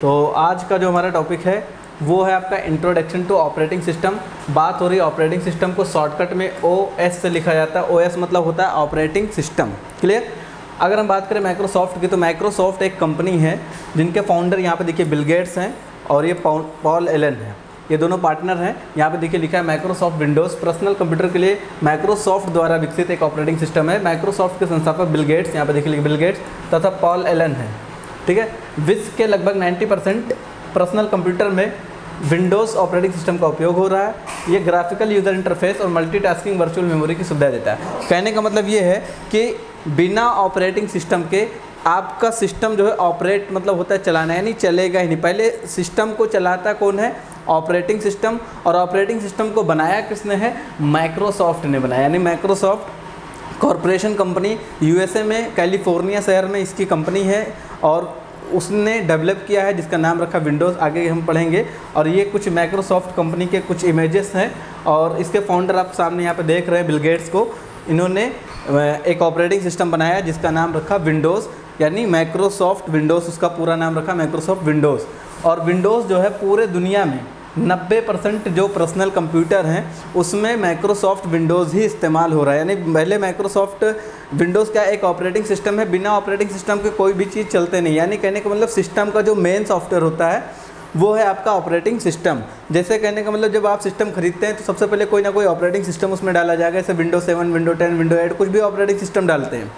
तो आज का जो हमारा टॉपिक है वो है आपका इंट्रोडक्शन टू ऑपरेटिंग सिस्टम। बात हो रही है ऑपरेटिंग सिस्टम को शॉर्टकट में OS से लिखा जाता है। OS मतलब होता है ऑपरेटिंग सिस्टम। क्लियर। अगर हम बात करें माइक्रोसॉफ्ट की, तो माइक्रोसॉफ्ट एक कंपनी है जिनके फाउंडर यहाँ पे देखिए बिल गेट्स हैं और ये पॉल एलन है। ये दोनों पार्टनर हैं। यहाँ पे देखिए लिखा है माइक्रोसॉफ्ट विंडोज़ पर्सनल कंप्यूटर के लिए माइक्रोसॉफ्ट द्वारा विकसित एक ऑपरेटिंग सिस्टम है। माइक्रोसॉफ्ट के संस्थापक बिल गेट्स, यहाँ पे देखिए बिल गेट्स तथा पॉल एलन है। ठीक है। विश्व के लगभग 90% पर्सनल कंप्यूटर में विंडोज़ ऑपरेटिंग सिस्टम का उपयोग हो रहा है। ये ग्राफिकल यूज़र इंटरफेस और मल्टीटास्किंग वर्चुअल मेमोरी की सुविधा देता है। कहने का मतलब ये है कि बिना ऑपरेटिंग सिस्टम के आपका सिस्टम जो है ऑपरेट मतलब होता है चलाना, यानी चलेगा ही नहीं। पहले सिस्टम को चलाता कौन है? Operating system. और ऑपरेटिंग सिस्टम को बनाया किसने है? माइक्रोसॉफ्ट ने बनाया, यानी माइक्रोसॉफ्ट कॉरपोरेशन कंपनी USA में कैलिफोर्निया शहर में इसकी कंपनी है और उसने डेवलप किया है जिसका नाम रखा विंडोज़। आगे हम पढ़ेंगे। और ये कुछ माइक्रोसॉफ्ट कंपनी के कुछ इमेजेस हैं और इसके फाउंडर आप सामने यहाँ पे देख रहे हैं बिल गेट्स को। इन्होंने एक ऑपरेटिंग सिस्टम बनाया जिसका नाम रखा विंडोज़, यानी माइक्रोसॉफ्ट विंडोज़, उसका पूरा नाम रखा माइक्रोसॉफ्ट विंडोज़। और विंडोज़ जो है पूरे दुनिया में 90% जो पर्सनल कंप्यूटर हैं उसमें माइक्रोसॉफ्ट विंडोज़ ही इस्तेमाल हो रहा है। यानी पहले माइक्रोसॉफ्ट विंडोज़ का एक ऑपरेटिंग सिस्टम है, बिना ऑपरेटिंग सिस्टम के कोई भी चीज़ चलते नहीं। यानी कहने का मतलब सिस्टम का जो मेन सॉफ्टवेयर होता है वो है आपका ऑपरेटिंग सिस्टम। जैसे कहने का मतलब जब आप सिस्टम खरीदते हैं तो सबसे पहले कोई ना कोई ऑपरेटिंग सिस्टम उसमें डाला जाएगा, जैसे विंडो 7, विंडो 10, विंडो 8, कुछ भी ऑपरेटिंग सिस्टम डालते हैं।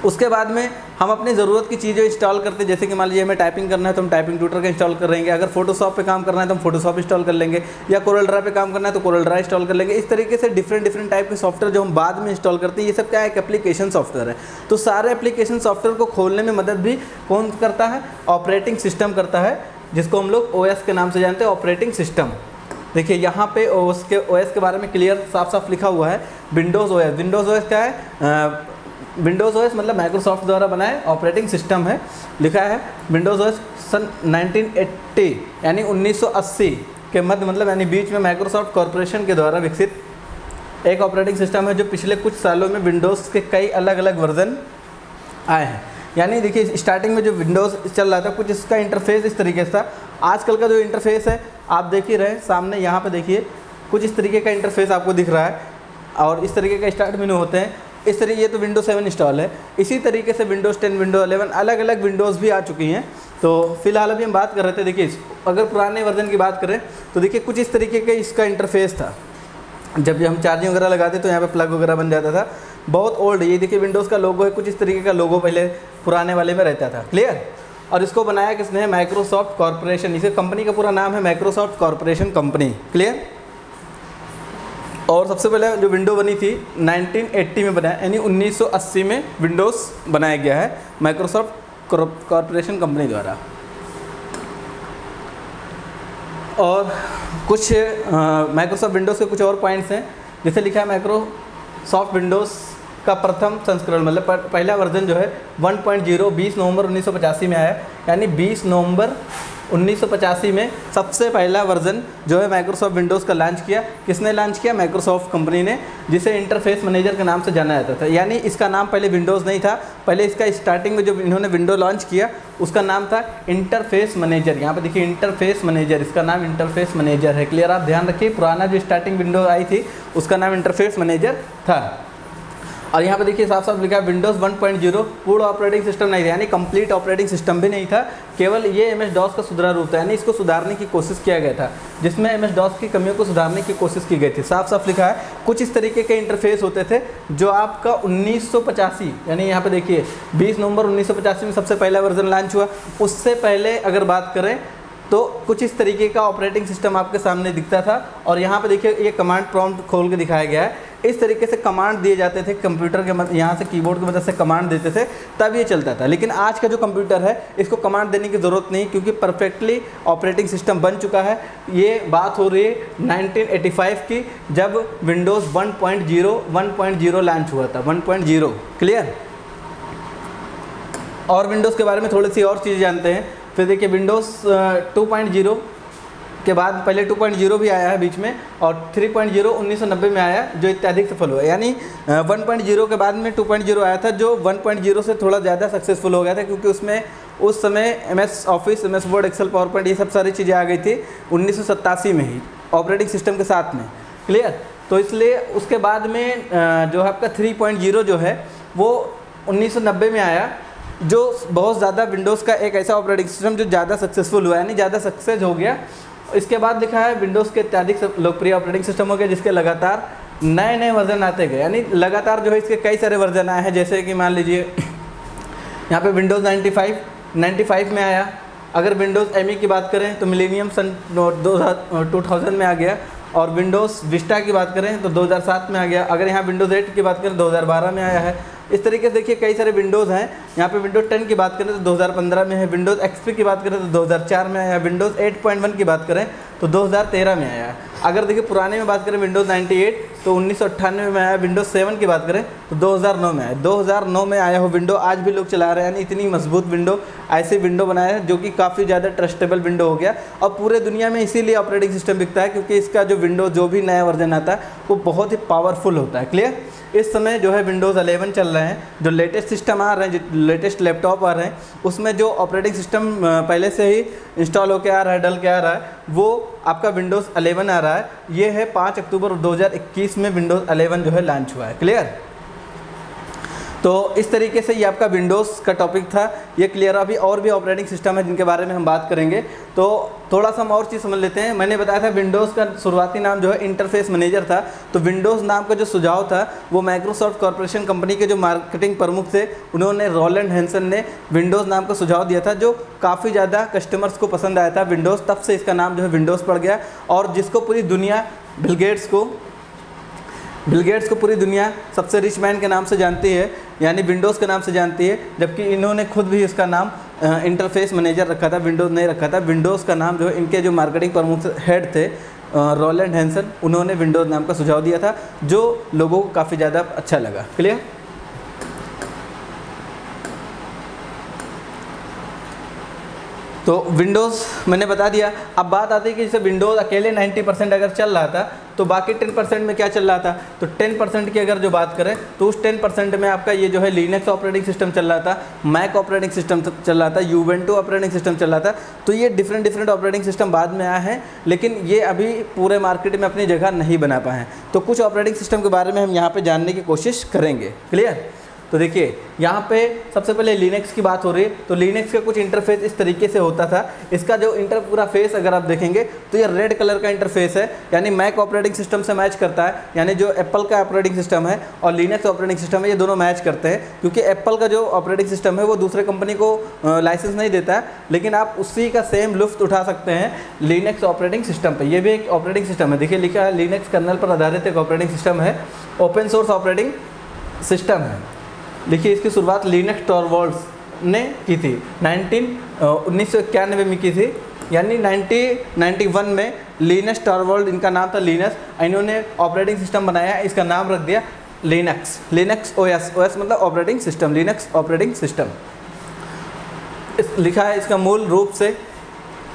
उसके बाद में हम अपनी ज़रूरत की चीज़ें इंस्टॉल करते हैं। जैसे कि मान लीजिए हमें टाइपिंग करना है तो हम टाइपिंग ट्यूटर का इंस्टॉल कर लेंगे। अगर फोटोशॉप पे काम करना है तो हम फोटोशॉप इंस्टॉल कर लेंगे, या कोरल ड्रा पे काम करना है तो कोरल ड्रा इंस्टॉल कर लेंगे। इस तरीके से डिफरेंट टाइप के सॉफ्टवेयर जो हम बाद में इंस्टॉल करते हैं, ये सब क्या है? एक एप्लीकेशन सॉफ्टवेयर है। तो सारे एप्लीकेशन सॉफ्टवेयर को खोलने में मदद भी कौन करता है? ऑपरेटिंग सिस्टम करता है, जिसको हम लोग OS के नाम से जानते हैं, ऑपरेटिंग सिस्टम। देखिए यहाँ पे OS के बारे में क्लियर साफ साफ लिखा हुआ है, विंडोज़ OS। विंडोज़ OS क्या है? विंडोज़ OS मतलब माइक्रोसॉफ्ट द्वारा बनाए ऑपरेटिंग सिस्टम है। लिखा है विंडोज़ OS सन 1980 यानी 1980 के मध्य मतलब यानी बीच में माइक्रोसॉफ्ट कॉरपोरेशन के द्वारा विकसित एक ऑपरेटिंग सिस्टम है जो पिछले कुछ सालों में विंडोज़ के कई अलग अलग वर्जन आए हैं। यानी देखिए स्टार्टिंग में जो विंडोज़ चल रहा था कुछ इसका इंटरफेस इस तरीके से था। आजकल का जो इंटरफेस है आप देख ही रहे सामने, यहाँ पे देखिए कुछ इस तरीके का इंटरफेस आपको दिख रहा है और इस तरीके का स्टार्ट मेनू होते हैं। इस तरीके ये तो विंडो 7 इंस्टॉल है। इसी तरीके से विंडोज़ 10, विंडो 11 अलग अलग विंडोज़ भी आ चुकी हैं। तो फिलहाल अभी हम बात कर रहे थे, देखिए अगर पुराने वर्जन की बात करें तो देखिए कुछ इस तरीके का इसका इंटरफेस था। जब हम चार्जिंग वगैरह लगाते तो यहाँ पे प्लग वगैरह बन जाता था। बहुत ओल्ड, ये देखिए विंडोज़ का लोगो है, कुछ इस तरीके का लोगो पहले पुराने वाले में रहता था। क्लियर। और इसको बनाया किसने है? Microsoft corporation. इसे कंपनी का पूरा नाम है माइक्रोसॉफ्ट कॉरपोरेशन कंपनी। क्लियर। और सबसे पहले जो विंडो बनी थी 1980 में बनाया, यानी 1980 में विंडोज़ बनाया गया है माइक्रोसॉफ्ट कॉरपोरेशन कंपनी द्वारा। और कुछ माइक्रोसॉफ्ट विंडोज़ के कुछ और पॉइंट्स हैं, जैसे लिखा है माइक्रोसॉफ्ट विंडोज़ का प्रथम संस्करण मतलब पहला वर्जन जो है 1.0 20 नवंबर 1985 में आया। यानी 20 नवंबर 1985 में सबसे पहला वर्जन जो है माइक्रोसॉफ्ट विंडोज़ का लॉन्च किया। किसने लॉन्च किया? माइक्रोसॉफ्ट कंपनी ने, जिसे इंटरफेस मैनेजर के नाम से जाना जाता था। यानी इसका नाम पहले विंडोज़ नहीं था, पहले इसका स्टार्टिंग में जो इन्होंने विंडो लॉन्च किया उसका नाम था इंटरफेस मैनेजर। यहाँ पे देखिए इंटरफेस मैनेजर, इसका नाम इंटरफेस मैनेजर है। क्लियर। आप ध्यान रखिए पुराना जो स्टार्टिंग विंडो आई थी उसका नाम इंटरफेस मैनेजर था। और यहाँ पे देखिए साफ साफ लिखा है विंडोज़ 1.0 पूर्ण ऑपरेटिंग सिस्टम नहीं था, यानी कंप्लीट ऑपरेटिंग सिस्टम भी नहीं था, केवल ये MS-DOS का सुधार रूप था। यानी इसको सुधारने की कोशिश किया गया था, जिसमें MS-DOS की कमियों को सुधारने की कोशिश की गई थी। साफ साफ लिखा है कुछ इस तरीके के इंटरफेस होते थे जो आपका 1985 यानी यहाँ पे देखिए 20 नवंबर 1985 में सबसे पहला वर्जन लॉन्च हुआ। उससे पहले अगर बात करें तो कुछ इस तरीके का ऑपरेटिंग सिस्टम आपके सामने दिखता था। और यहाँ पे देखिए ये कमांड प्रॉम्प्ट खोल के दिखाया गया है। इस तरीके से कमांड दिए जाते थे कंप्यूटर के यहाँ से कीबोर्ड की मदद से कमांड देते थे, तब ये चलता था। लेकिन आज का जो कंप्यूटर है इसको कमांड देने की ज़रूरत नहीं, क्योंकि परफेक्टली ऑपरेटिंग सिस्टम बन चुका है। ये बात हो रही है 1985 की, जब विंडोज़ 1.0 लॉन्च हुआ था। 1.0। क्लियर। और विंडोज़ के बारे में थोड़ी सी और चीज़ जानते हैं। फिर देखिए विंडोज़ 2.0 के बाद पहले 2.0 भी आया है बीच में, और 3.0 1990 में आया जो अत्यधिक सफल हुआ। यानी 1.0 के बाद में 2.0 आया था जो 1.0 से थोड़ा ज़्यादा सक्सेसफुल हो गया था, क्योंकि उसमें उस समय MS office, MS Word, Excel, PowerPoint, ये सब सारी चीज़ें आ गई थी 1987 में ही ऑपरेटिंग सिस्टम के साथ में। क्लियर? तो इसलिए उसके बाद में जो है आपका 3.0 जो है वो 1990 में आया, जो बहुत ज़्यादा विंडोज़ का एक ऐसा ऑपरेटिंग सिस्टम जो ज़्यादा सक्सेसफुल हुआ, यानी ज़्यादा सक्सेस हो गया। इसके बाद लिखा है विंडोज़ के अत्यधिक लोकप्रिय ऑपरेटिंग सिस्टम हो गया, जिसके लगातार नए नए वर्जन आते गए, यानी लगातार जो है इसके कई सारे वर्जन आए हैं। जैसे कि मान लीजिए यहाँ पे विंडोज़ 95 में आया। अगर विंडोज़ ME की बात करें तो मिलेनियम सन 2000 में आ गया, और विंडोज़ विस्टा की बात करें तो 2007 में आ गया। अगर यहाँ विंडोज़ 8 की बात करें 2012 में आया है। इस तरीके से देखिए कई सारे विंडोज़ हैं। यहाँ पे विंडोज़ 10 की बात करें तो 2015 में है, विंडोज़ XP की बात करें तो 2004 में आया, विंडोज़ 8.1 की बात करें तो 2013 में आया। अगर देखिए पुराने में बात करें विंडोज़ 98 तो 1998 में आया, विंडोज़ 7 की बात करें तो 2009 में आया। 2009 में आया हो विंडो आज भी लोग चला रहे हैं, यानी इतनी मजबूत विंडो, ऐसी विंडो बनाया है जो कि काफ़ी ज़्यादा ट्रस्टेबल विंडो हो गया। और पूरे दुनिया में इसीलिए ऑपरेटिंग सिस्टम बिकता है क्योंकि इसका जो विंडो जो भी नया वर्जन आता है वो बहुत ही पावरफुल होता है। क्लियर? इस समय जो है विंडोज़ 11 चल रहे हैं, जो लेटेस्ट सिस्टम आ रहे हैं, जो लेटेस्ट लैपटॉप आ रहे हैं, उसमें जो ऑपरेटिंग सिस्टम पहले से ही इंस्टॉल होकर आ रहा है, डल के आ रहा है, वो आपका विंडोज़ 11 आ रहा है। ये है 5 अक्टूबर 2021 में विंडोज़ 11 जो है लॉन्च हुआ है। क्लियर? तो इस तरीके से ये आपका विंडोज़ का टॉपिक था, ये क्लियर। अभी और भी ऑपरेटिंग सिस्टम है जिनके बारे में हम बात करेंगे, तो थोड़ा सा हम और चीज़ समझ लेते हैं। मैंने बताया था विंडोज़ का शुरुआती नाम जो है इंटरफेस मैनेजर था। तो विंडोज़ नाम का जो सुझाव था वो माइक्रोसॉफ्ट कॉर्पोरेशन कंपनी के जो मार्केटिंग प्रमुख थे, उन्होंने रोलैंड हैंसन ने विंडोज़ नाम का सुझाव दिया था, जो काफ़ी ज़्यादा कस्टमर्स को पसंद आया था विंडोज़। तब से इसका नाम जो है विंडोज़ पड़ गया, और जिसको पूरी दुनिया बिल गेट्स को पूरी दुनिया सबसे रिच मैन के नाम से जानती है, यानी विंडोज़ के नाम से जानती है। जबकि इन्होंने खुद भी इसका नाम इंटरफेस मैनेजर रखा था, विंडोज़ नहीं रखा था। विंडोज़ का नाम जो है इनके जो मार्केटिंग प्रमुख हेड थे रोलैंड हैंसन, उन्होंने विंडोज़ नाम का सुझाव दिया था, जो लोगों को काफ़ी ज़्यादा अच्छा लगा। क्लियर? तो विंडोज़ मैंने बता दिया। अब बात आती है कि जैसे विंडोज़ अकेले 90% अगर चल रहा था तो बाकी 10% में क्या चल रहा था। तो 10% की अगर जो बात करें तो उस 10% में आपका ये जो है लिनक्स ऑपरेटिंग सिस्टम चल रहा था, मैक ऑपरेटिंग सिस्टम चल रहा था, यूवेंटू ऑपरेटिंग सिस्टम चल रहा था। तो ये डिफरेंट ऑपरेटिंग सिस्टम बाद में आए हैं, लेकिन ये अभी पूरे मार्केट में अपनी जगह नहीं बना पाए हैं। तो कुछ ऑपरेटिंग सिस्टम के बारे में हम यहाँ पर जानने की कोशिश करेंगे। क्लियर? तो देखिए यहाँ पे सबसे पहले लिनक्स की बात हो रही है। तो लिनक्स का कुछ इंटरफेस इस तरीके से होता था। इसका जो पूरा फेस अगर आप देखेंगे तो ये रेड कलर का इंटरफेस है, यानी मैक ऑपरेटिंग सिस्टम से मैच करता है। यानी जो एप्पल का ऑपरेटिंग सिस्टम है और लिनक्स ऑपरेटिंग सिस्टम है, ये दोनों मैच करते हैं, क्योंकि एप्पल का जो ऑपरेटिंग सिस्टम है वो दूसरे कंपनी को लाइसेंस नहीं देता है, लेकिन आप उसी का सेम लुफ्त उठा सकते हैं लिनक्स ऑपरेटिंग सिस्टम पर। यह भी एक ऑपरेटिंग सिस्टम है, देखिए लिखा है लिनक्स कर्नल पर आधारित एक ऑपरेटिंग सिस्टम है, ओपन सोर्स ऑपरेटिंग सिस्टम है। देखिए इसकी शुरुआत लिनक्स टॉरवॉल्ड्स ने की थी, 1991 में की थी, यानी 1991 में लिनक्स टॉरवॉल्ड इनका नाम था लिनक्स। इन्होंने ऑपरेटिंग सिस्टम बनाया, इसका नाम रख दिया लिनक्स ओएस मतलब operating system, Linux operating system. लिखा है इसका मूल रूप से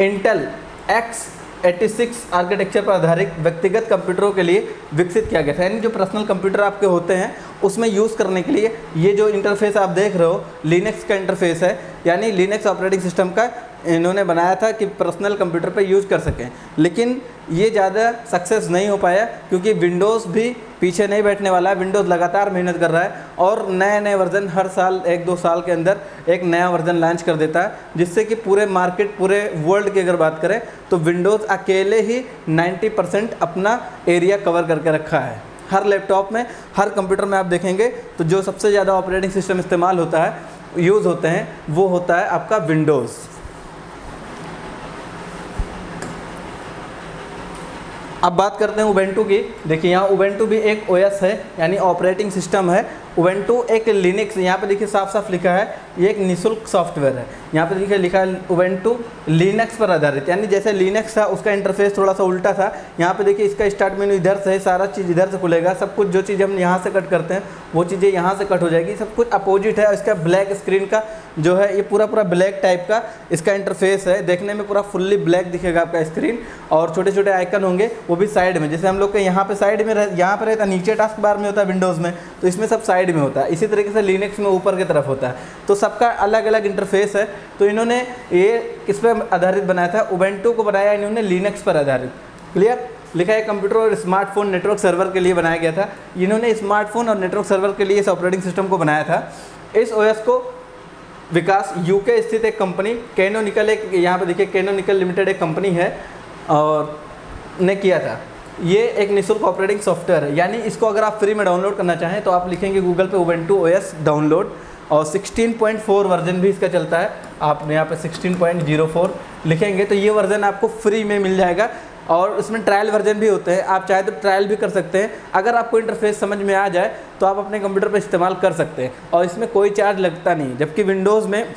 इंटेल x86 आर्किटेक्चर पर आधारित व्यक्तिगत कंप्यूटरों के लिए विकसित किया गया था। यानी जो पर्सनल कंप्यूटर आपके होते हैं उसमें यूज़ करने के लिए ये जो इंटरफेस आप देख रहे हो लिनक्स का इंटरफेस है, यानी लिनक्स ऑपरेटिंग सिस्टम का इन्होंने बनाया था कि पर्सनल कंप्यूटर पर यूज़ कर सकें। लेकिन ये ज़्यादा सक्सेस नहीं हो पाया, क्योंकि विंडोज़ भी पीछे नहीं बैठने वाला है। विंडोज़ लगातार मेहनत कर रहा है और नए वर्जन हर साल 1-2 साल के अंदर एक नया वर्जन लॉन्च कर देता है, जिससे कि पूरे मार्केट, पूरे वर्ल्ड की अगर बात करें तो विंडोज़ अकेले ही 90% अपना एरिया कवर करके रखा है। हर लैपटॉप में, हर कंप्यूटर में आप देखेंगे तो जो सबसे ज़्यादा ऑपरेटिंग सिस्टम इस्तेमाल होता है, यूज़ होते हैं, वो होता है आपका विंडोज़। अब बात करते हैं उबेंटू की। देखिए यहाँ उबेंटू भी एक ओएस है, यानी ऑपरेटिंग सिस्टम है। उबेंटू एक लिनक्स, यहाँ पे देखिए साफ साफ लिखा है, ये एक निःशुल्क सॉफ्टवेयर है। यहाँ पे देखिए लिखा है उबेंटू लिनक्स पर आधारित, यानी जैसे लिनक्स था उसका इंटरफेस थोड़ा सा उल्टा था। यहाँ पे देखिए इसका स्टार्ट मेन्यू इधर से है, सारा चीज़ इधर से खुलेगा, सब कुछ जो चीज़ हम यहाँ से कट करते हैं वो चीज़ें यहाँ से कट हो जाएगी, सब कुछ अपोजिट है। इसका ब्लैक स्क्रीन का जो है ये पूरा ब्लैक टाइप का इसका इंटरफेस है, देखने में पूरा फुल्ली ब्लैक दिखेगा आपका स्क्रीन, और छोटे छोटे आइकन होंगे वो भी साइड में, जैसे हम लोग के यहाँ पे साइड में यहाँ पर रहता, नीचे टास्क बार में होता है विंडोज़ में, तो इसमें सब साइड में होता है। इसी तरीके से लिनक्स में ऊपर की तरफ होता है। तो सबका अलग अलग इंटरफेस है। तो इन्होंने ये किस पर आधारित बनाया था, उबुंटू को बनाया इन्होंने लिनक्स पर आधारित। क्लियर, लिखा है कंप्यूटर और स्मार्टफोन नेटवर्क सर्वर के लिए बनाया गया था। इन्होंने स्मार्टफोन और नेटवर्क सर्वर के लिए इस ऑपरेटिंग सिस्टम को बनाया था। इस ओएस को विकास यूके स्थित एक कंपनी कैनोनिकल, एक यहाँ पे देखिए कैनोनिकल लिमिटेड एक कंपनी है और ने किया था। ये एक निःशुल्क ऑपरेटिंग सॉफ्टवेयर है, यानी इसको अगर आप फ्री में डाउनलोड करना चाहें तो आप लिखेंगे गूगल पे उबुंटू ओएस डाउनलोड, और 16.4 वर्जन भी इसका चलता है। आप यहाँ पे 16.04 लिखेंगे तो ये वर्जन आपको फ्री में मिल जाएगा, और इसमें ट्रायल वर्जन भी होते हैं, आप चाहे तो ट्रायल भी कर सकते हैं। अगर आपको इंटरफेस समझ में आ जाए तो आप अपने कंप्यूटर पर इस्तेमाल कर सकते हैं, और इसमें कोई चार्ज लगता नहीं। जबकि विंडोज़ में,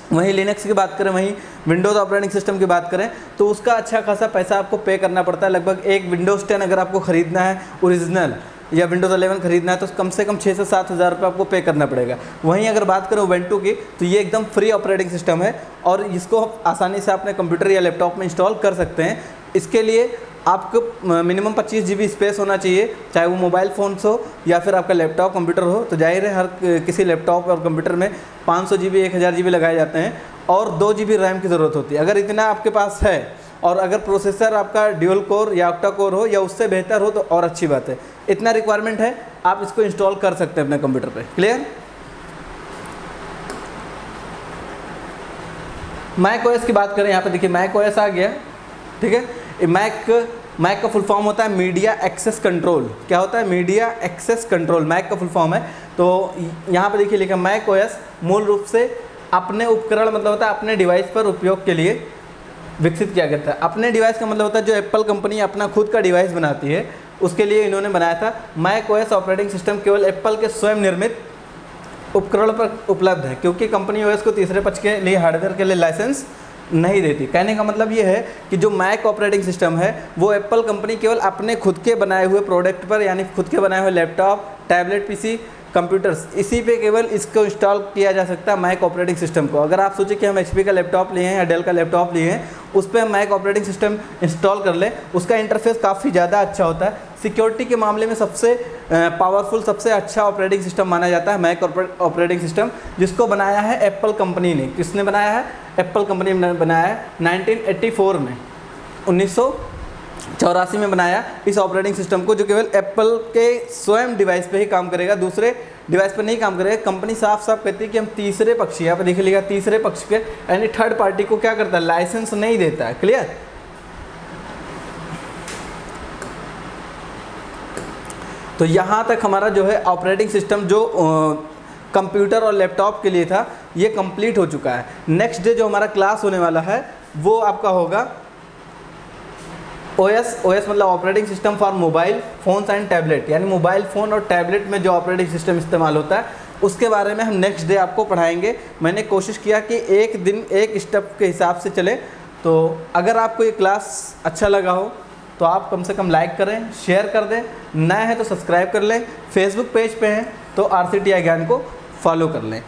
वहीं लिनक्स की बात करें, वहीं विंडोज़ ऑपरेटिंग सिस्टम की बात करें तो उसका अच्छा खासा पैसा आपको पे करना पड़ता है। लगभग एक विंडोज़ 10 अगर आपको ख़रीदना है ओरिजिनल, या विंडोज़ 11 खरीदना है तो कम से कम 6 से 7 हज़ार रुपये आपको पे करना पड़ेगा। वहीं अगर बात करें उबुंटू की तो ये एकदम फ्री ऑपरेटिंग सिस्टम है, और इसको आसानी से अपने कंप्यूटर या लैपटॉप में इंस्टॉल कर सकते हैं। इसके लिए आपको मिनिमम 25 GB स्पेस होना चाहिए, चाहे वो मोबाइल फ़ोन हो या फिर आपका लैपटॉप कंप्यूटर हो। तो जाहिर है हर किसी लैपटॉप और कंप्यूटर में 500 GB 1000 GB लगाए जाते हैं, और 2 GB रैम की ज़रूरत होती है। अगर इतना आपके पास है, और अगर प्रोसेसर आपका ड्यूल कोर या ऑक्टा कोर हो या उससे बेहतर हो तो और अच्छी बात है। इतना रिक्वायरमेंट है, आप इसको इंस्टॉल कर सकते हैं अपने कंप्यूटर पे। क्लियर। मैक ओएस की बात करें, यहाँ पे देखिए मैक ओएस आ गया, ठीक है। मैक का फुल फॉर्म होता है मीडिया एक्सेस कंट्रोल। क्या होता है? मीडिया एक्सेस कंट्रोल, मैक का फुल फॉर्म है। तो यहाँ पे देखिए लिखा मैक ओएस मूल रूप से अपने उपकरण, मतलब होता है अपने डिवाइस पर उपयोग के लिए विकसित किया गया था। अपने डिवाइस का मतलब होता है जो एप्पल कंपनी अपना खुद का डिवाइस बनाती है उसके लिए इन्होंने बनाया था। मैक ओएस ऑपरेटिंग सिस्टम केवल एप्पल के स्वयं निर्मित उपकरण पर उपलब्ध है, क्योंकि कंपनी ओएस को तीसरे पक्ष के लिए हार्डवेयर के लिए लाइसेंस नहीं देती। कहने का मतलब ये है कि जो मैक ऑपरेटिंग सिस्टम है वो एप्पल कंपनी केवल अपने खुद के बनाए हुए प्रोडक्ट पर, यानी खुद के बनाए हुए लैपटॉप, टैबलेट, पीसी, कंप्यूटर्स, इसी पे केवल इसको इंस्टॉल किया जा सकता है मैक ऑपरेटिंग सिस्टम को। अगर आप सोचें कि हम HP का लैपटॉप लिए हैं या डेल का लैपटॉप लिए हैं, उस पर हम मैक ऑपरेटिंग सिस्टम इंस्टॉल कर लें, उसका इंटरफेस काफ़ी ज़्यादा अच्छा होता है। सिक्योरिटी के मामले में सबसे पावरफुल, सबसे अच्छा ऑपरेटिंग सिस्टम माना जाता है मैक ऑपरेटिंग सिस्टम, जिसको बनाया है एप्पल कंपनी ने। किसने बनाया है? एप्पल कंपनी ने बनाया है 1984 में, 1984 में बनाया इस ऑपरेटिंग सिस्टम को, जो केवल एप्पल के स्वयं डिवाइस पे ही काम करेगा, दूसरे डिवाइस पर नहीं काम करेगा। कंपनी साफ साफ कहती है कि हम तीसरे पक्ष, यहाँ पे देखिए लिखा तीसरे पक्ष के, यानी थर्ड पार्टी को क्या करता है? लाइसेंस नहीं देता है। क्लियर। तो यहाँ तक हमारा जो है ऑपरेटिंग सिस्टम जो कंप्यूटर और लैपटॉप के लिए था ये कंप्लीट हो चुका है। नेक्स्ट डे जो हमारा क्लास होने वाला है वो आपका होगा ओएस मतलब operating system for mobile phones and tablet, यानी मोबाइल फ़ोन और टैबलेट में जो ऑपरेटिंग सिस्टम इस्तेमाल होता है उसके बारे में हम नेक्स्ट डे आपको पढ़ाएंगे। मैंने कोशिश किया कि एक दिन एक स्टेप के हिसाब से चले। तो अगर आपको ये क्लास अच्छा लगा हो तो आप कम से कम लाइक करें, शेयर कर दें, नए हैं तो सब्सक्राइब कर लें, फेसबुक पेज पे हैं तो RCTI ज्ञान को फॉलो कर लें।